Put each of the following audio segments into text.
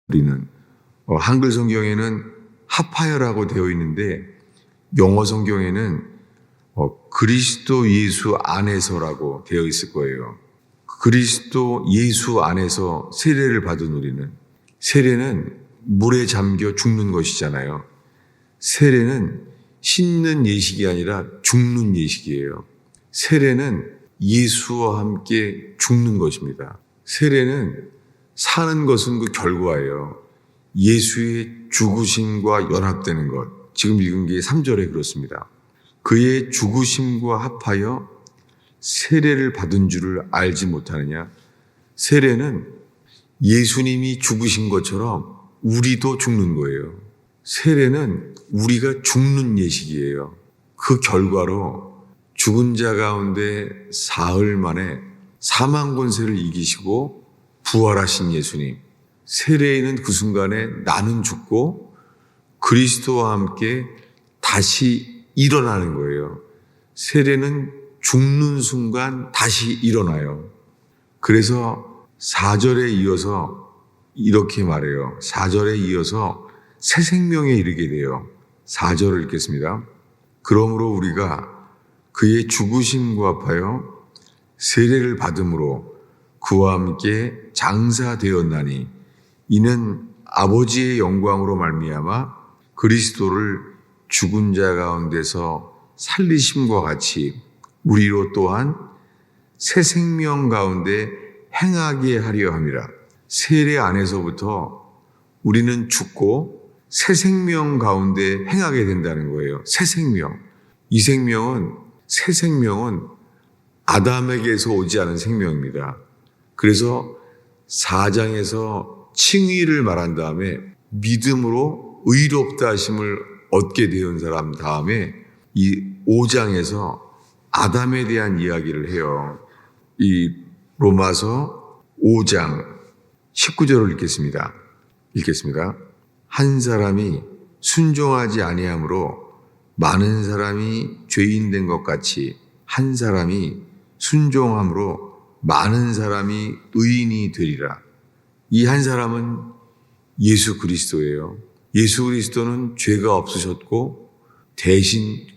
우리는 한글 성경에는 하파여라고 되어 있는데 영어 성경에는 그리스도 예수 안에서라고 되어 있을 거예요. 그리스도 예수 안에서 세례를 받은 우리는, 세례는 물에 잠겨 죽는 것이잖아요. 세례는 씻는 예식이 아니라 죽는 예식이에요. 세례는 예수와 함께 죽는 것입니다. 세례는 사는 것은 그 결과예요. 예수의 죽으심과 연합되는 것. 지금 읽은 게 3절에 그렇습니다. 그의 죽으심과 합하여 세례를 받은 줄을 알지 못하느냐. 세례는 예수님이 죽으신 것처럼 우리도 죽는 거예요. 세례는 우리가 죽는 예식이에요. 그 결과로 죽은 자 가운데 사흘 만에 사망 권세를 이기시고 부활하신 예수님. 세례에는 그 순간에 나는 죽고 그리스도와 함께 다시 일어나는 거예요. 세례는 죽는 순간 다시 일어나요. 그래서 4절에 이어서 이렇게 말해요. 4절에 이어서 새 생명에 이르게 돼요. 4절을 읽겠습니다. 그러므로 우리가 그의 죽으심과 합하여 세례를 받음으로 그와 함께 장사되었나니 이는 아버지의 영광으로 말미암아 그리스도를 죽은 자 가운데서 살리심과 같이 우리로 또한 새 생명 가운데 행하게 하려 함이라. 세례 안에서부터 우리는 죽고 새 생명 가운데 행하게 된다는 거예요. 새 생명. 이 생명은, 새 생명은 아담에게서 오지 않은 생명입니다. 그래서 4장에서 칭의를 말한 다음에 믿음으로 의롭다 하심을 얻게 되는 사람 다음에 이 5장에서 아담에 대한 이야기를 해요. 이 로마서 5장 19절을 읽겠습니다. 한 사람이 순종하지 아니함으로 많은 사람이 죄인 된 것 같이 한 사람이 순종함으로 많은 사람이 의인이 되리라. 이 한 사람은 예수 그리스도예요. 예수 그리스도는 죄가 없으셨고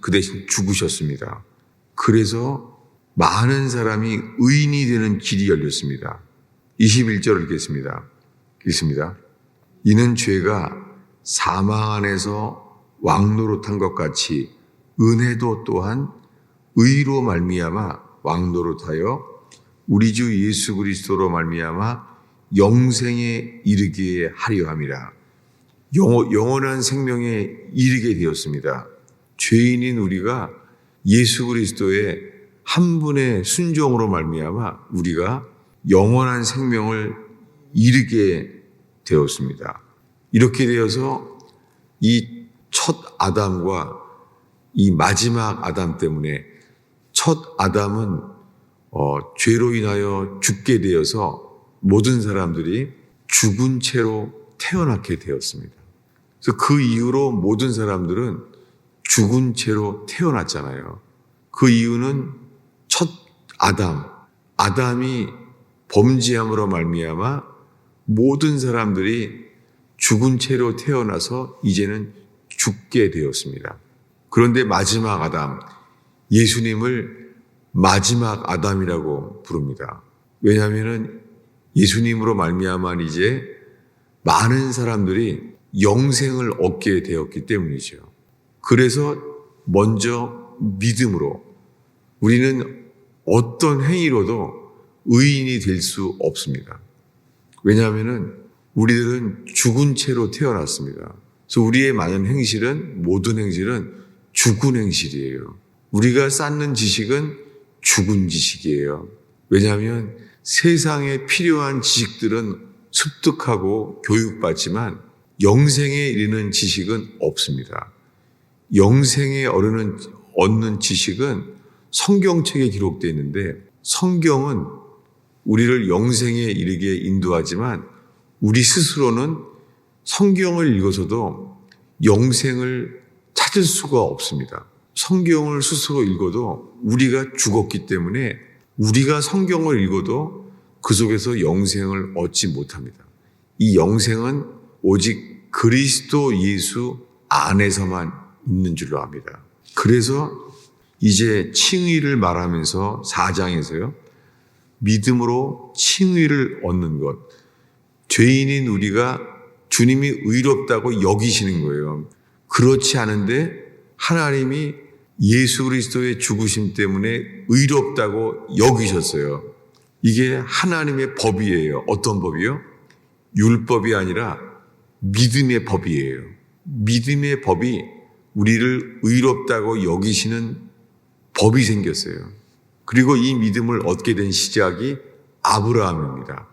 그 대신 죽으셨습니다. 그래서 많은 사람이 의인이 되는 길이 열렸습니다. 21절을 읽습니다. 이는 죄가 사망 안에서 왕노릇한 것 같이 은혜도 또한 의로 말미암아 왕노릇하여 우리 주 예수 그리스도로 말미암아 영생에 이르게 하려 함이라. 영원한 생명에 이르게 되었습니다. 죄인인 우리가 예수 그리스도의 한 분의 순종으로 말미암아 우리가 영원한 생명을 이르게 되었습니다. 이렇게 되어서 이 첫 아담과 이 마지막 아담 때문에 첫 아담은 죄로 인하여 죽게 되어서 모든 사람들이 죽은 채로 태어나게 되었습니다. 그래서 그 이후로 모든 사람들은 죽은 채로 태어났잖아요. 그 이유는 첫 아담이 범죄함으로 말미암아 모든 사람들이 죽은 채로 태어나서 이제는 죽게 되었습니다. 그런데 마지막 아담, 예수님을 마지막 아담이라고 부릅니다. 왜냐하면 예수님으로 말미암아 이제 많은 사람들이 영생을 얻게 되었기 때문이죠. 그래서 먼저 믿음으로 우리는 어떤 행위로도 의인이 될 수 없습니다. 왜냐하면 우리들은 죽은 채로 태어났습니다. 그래서 우리의 모든 행실은 죽은 행실이에요. 우리가 쌓는 지식은 죽은 지식이에요. 왜냐하면 세상에 필요한 지식들은 습득하고 교육받지만 영생에 이르는 지식은 없습니다. 영생에 얻는 지식은 성경책에 기록되어 있는데 성경은 우리를 영생에 이르게 인도하지만 우리 스스로는 성경을 읽어서도 영생을 찾을 수가 없습니다. 성경을 스스로 읽어도 우리가 죽었기 때문에 우리가 성경을 읽어도 그 속에서 영생을 얻지 못합니다. 이 영생은 오직 그리스도 예수 안에서만 있는 줄로 압니다. 그래서 이제 칭의를 말하면서 4장에서요. 믿음으로 칭의를 얻는 것. 죄인인 우리가 주님이 의롭다고 여기시는 거예요. 그렇지 않은데 하나님이 예수 그리스도의 죽으심 때문에 의롭다고 여기셨어요. 이게 하나님의 법이에요. 어떤 법이요? 율법이 아니라 믿음의 법이에요. 믿음의 법이 우리를 의롭다고 여기시는 법이 생겼어요. 그리고 이 믿음을 얻게 된 시작이 아브라함입니다.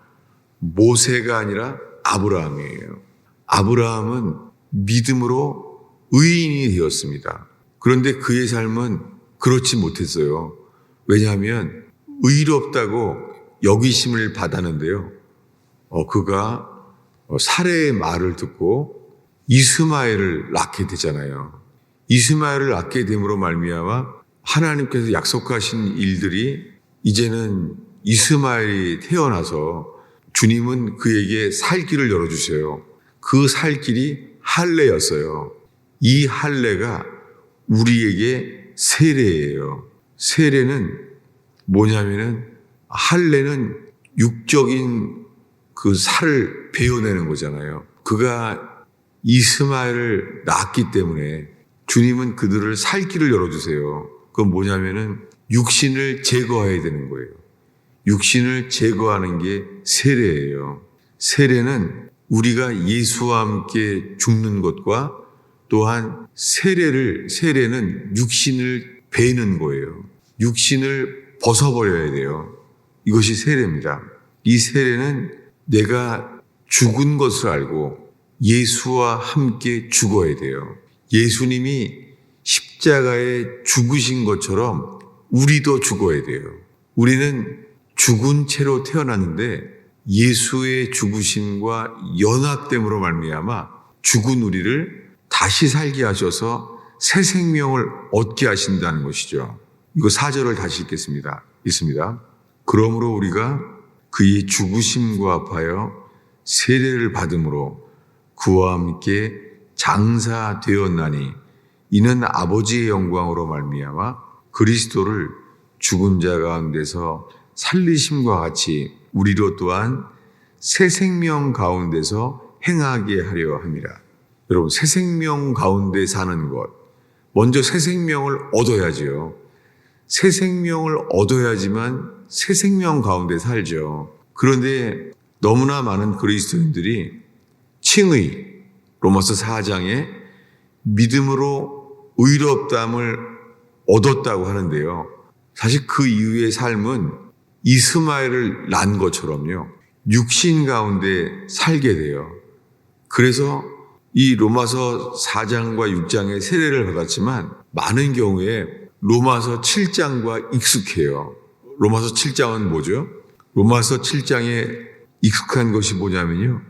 모세가 아니라 아브라함이에요. 아브라함은 믿음으로 의인이 되었습니다. 그런데 그의 삶은 그렇지 못했어요. 왜냐하면 의롭다고 여기심을 받았는데요. 그가 사레의 말을 듣고 이스마엘을 낳게 되잖아요. 이스마엘을 낳게 됨으로 말미암아 하나님께서 약속하신 일들이 이제는 이스마엘이 태어나서 주님은 그에게 살 길을 열어주세요. 그 살 길이 할례였어요. 이 할례가 우리에게 세례예요. 세례는 뭐냐면은 할례는 육적인 그 살을 베어내는 거잖아요. 그가 이스마엘을 낳았기 때문에 주님은 그들을 살 길을 열어주세요. 그건 뭐냐면은 육신을 제거해야 되는 거예요. 육신을 제거하는 게 세례예요. 세례는 우리가 예수와 함께 죽는 것과 또한 세례는 육신을 베는 거예요. 육신을 벗어버려야 돼요. 이것이 세례입니다. 이 세례는 내가 죽은 것을 알고 예수와 함께 죽어야 돼요. 예수님이 십자가에 죽으신 것처럼 우리도 죽어야 돼요. 우리는 죽은 채로 태어났는데 예수의 죽으심과 연합됨으로 말미암아 죽은 우리를 다시 살게 하셔서 새 생명을 얻게 하신다는 것이죠. 이거 4절을 다시 읽겠습니다. 있습니다. 그러므로 우리가 그의 죽으심과 합하여 세례를 받음으로 그와 함께 장사되었나니 이는 아버지의 영광으로 말미암아 그리스도를 죽은 자 가운데서 살리심과 같이 우리로 또한 새 생명 가운데서 행하게 하려 함이라. 여러분, 새 생명 가운데 사는 것, 먼저 새 생명을 얻어야지요. 새 생명을 얻어야지만 새 생명 가운데 살죠. 그런데 너무나 많은 그리스도인들이 칭의, 로마서 4장에 믿음으로 의롭다함을 얻었다고 하는데요. 사실 그 이후의 삶은 이스마엘을 낳은 것처럼요. 육신 가운데 살게 돼요. 그래서 이 로마서 4장과 6장의 세례를 받았지만 많은 경우에 로마서 7장과 익숙해요. 로마서 7장은 뭐죠? 로마서 7장에 익숙한 것이 뭐냐면요.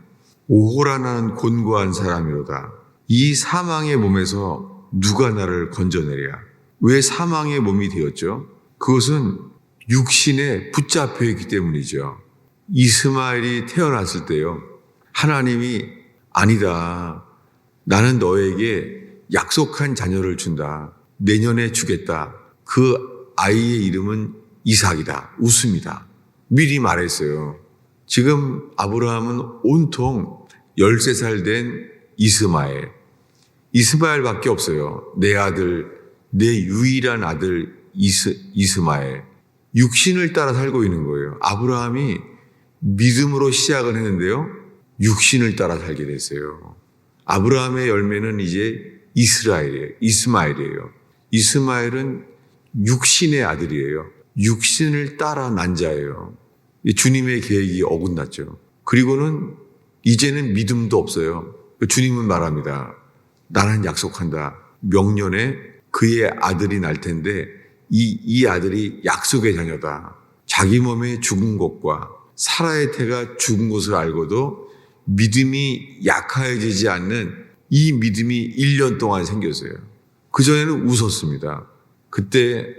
오호라 나는 곤고한 사람이로다. 이 사망의 몸에서 누가 나를 건져내랴. 왜 사망의 몸이 되었죠? 그것은 육신에 붙잡혀 있기 때문이죠. 이스마엘이 태어났을 때요. 하나님이 아니다. 나는 너에게 약속한 자녀를 준다. 내년에 주겠다. 그 아이의 이름은 이삭이다. 웃음이다. 미리 말했어요. 지금 아브라함은 온통 13살 된 이스마엘밖에 없어요. 내 아들, 내 유일한 아들 이스마엘. 육신을 따라 살고 있는 거예요. 아브라함이 믿음으로 시작을 했는데요. 육신을 따라 살게 됐어요. 아브라함의 열매는 이제 이스마엘이에요. 이스마엘은 육신의 아들이에요. 육신을 따라 난 자예요. 주님의 계획이 어긋났죠. 그리고는 이제는 믿음도 없어요. 주님은 말합니다. 나는 약속한다. 명년에 그의 아들이 날 텐데 이 아들이 약속의 자녀다. 자기 몸에 죽은 것과 사라의 태가 죽은 것을 알고도 믿음이 약해지지 않는 이 믿음이 1년 동안 생겼어요. 그전에는 웃었습니다. 그때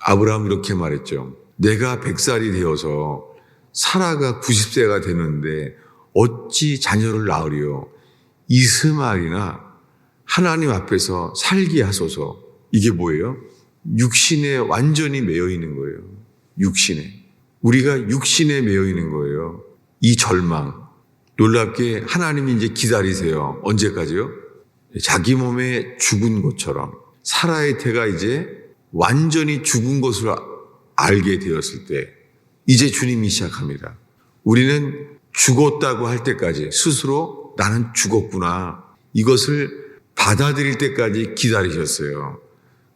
아브라함 이렇게 말했죠. 내가 100살이 되어서 사라가 90세가 되는데 어찌 자녀를 낳으리요. 이스마엘이나 하나님 앞에서 살게 하소서. 이게 뭐예요? 육신에 완전히 매여 있는 거예요. 육신에. 우리가 육신에 매여 있는 거예요. 이 절망. 놀랍게 하나님이 이제 기다리세요. 언제까지요? 자기 몸에 죽은 것처럼 사라의 태가 이제 완전히 죽은 것을 알게 되었을 때 이제 주님이 시작합니다. 우리는 죽었다고 할 때까지 스스로 나는 죽었구나 이것을 받아들일 때까지 기다리셨어요.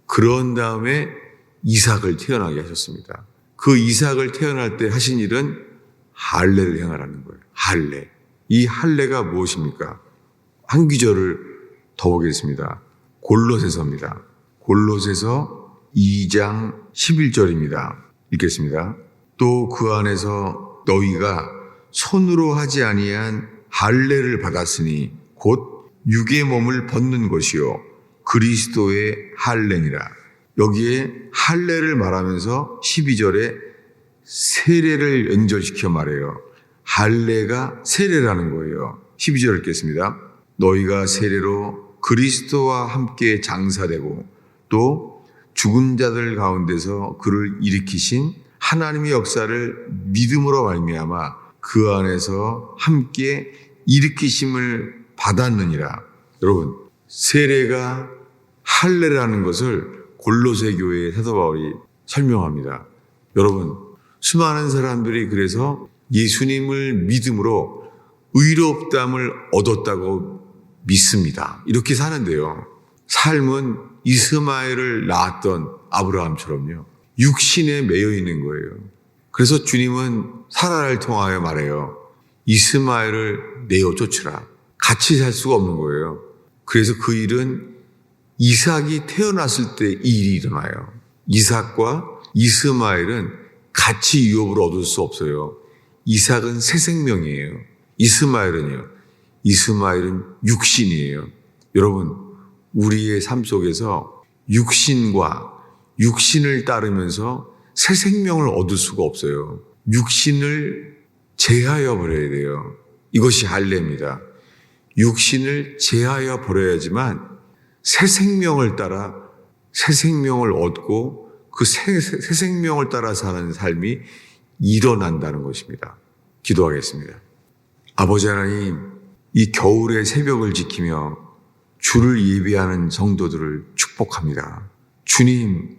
그런 다음에 이삭을 태어나게 하셨습니다. 그 이삭을 태어날 때 하신 일은 할례를 행하라는 거예요. 할례. 이 할례가 무엇입니까? 한 구절을 더 보겠습니다. 골로새서입니다. 골로새서 2장 11절입니다. 읽겠습니다. 또 그 안에서 너희가 손으로 하지 아니한 할례를 받았으니 곧 육의 몸을 벗는 것이요 그리스도의 할례니라. 여기에 할례를 말하면서 12절에 세례를 연결시켜 말해요. 할례가 세례라는 거예요. 12절 읽겠습니다. 너희가 세례로 그리스도와 함께 장사되고 또 죽은 자들 가운데서 그를 일으키신 하나님의 역사를 믿음으로 말미암아 그 안에서 함께 일으키심을 받았느니라. 여러분, 세례가 할례라는 것을 골로새 교회의 사도 바울이 설명합니다. 여러분, 수많은 사람들이 그래서 예수님을 믿음으로 의롭다함을 얻었다고 믿습니다. 이렇게 사는데요. 삶은 이스마엘을 낳았던 아브라함처럼요. 육신에 매여 있는 거예요. 그래서 주님은 사라를 통하여 말해요. 이스마엘을 내어 쫓으라. 같이 살 수가 없는 거예요. 그래서 그 일은 이삭이 태어났을 때 이 일이 일어나요. 이삭과 이스마엘은 같이 유업을 얻을 수 없어요. 이삭은 새 생명이에요. 이스마엘은요. 이스마엘은 육신이에요. 여러분, 우리의 삶 속에서 육신과 육신을 따르면서 새 생명을 얻을 수가 없어요. 육신을 제하여 버려야 돼요. 이것이 할례입니다. 육신을 제하여 버려야지만 새 생명을 따라 새 생명을 얻고 그 새 생명을 따라 사는 삶이 일어난다는 것입니다. 기도하겠습니다. 아버지 하나님, 이 겨울의 새벽을 지키며 주를 예배하는 성도들을 축복합니다. 주님,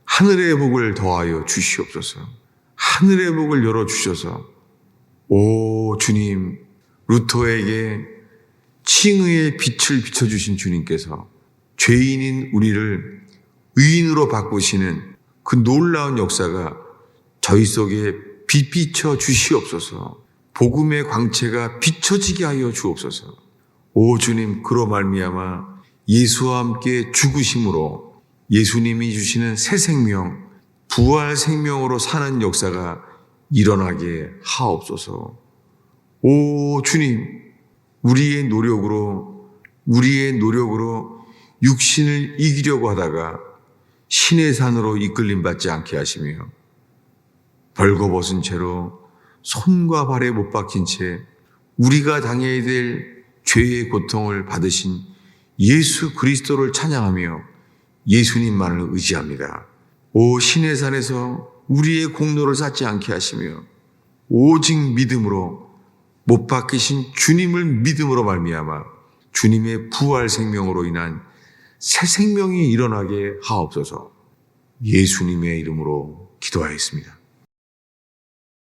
하늘의 복을 더하여 주시옵소서. 하늘의 복을 열어주셔서 오 주님, 루터에게 칭의의 빛을 비춰주신 주님께서 죄인인 우리를 의인으로 바꾸시는 그 놀라운 역사가 저희 속에 빛비춰 주시옵소서. 복음의 광채가 비춰지게 하여 주옵소서. 오 주님, 그로 말미암아 예수와 함께 죽으심으로 예수님이 주시는 새 생명, 부활 생명으로 사는 역사가 일어나게 하옵소서. 오 주님, 우리의 노력으로 육신을 이기려고 하다가 신의 산으로 이끌림 받지 않게 하시며 벌거벗은 채로 손과 발에 못 박힌 채 우리가 당해야 될 죄의 고통을 받으신 예수 그리스도를 찬양하며 예수님만을 의지합니다. 오 신의 산에서 우리의 공로를 쌓지 않게 하시며 오직 믿음으로 못 박히신 주님을 믿음으로 말미암아 주님의 부활 생명으로 인한 새 생명이 일어나게 하옵소서. 예수님의 이름으로 기도하였습니다.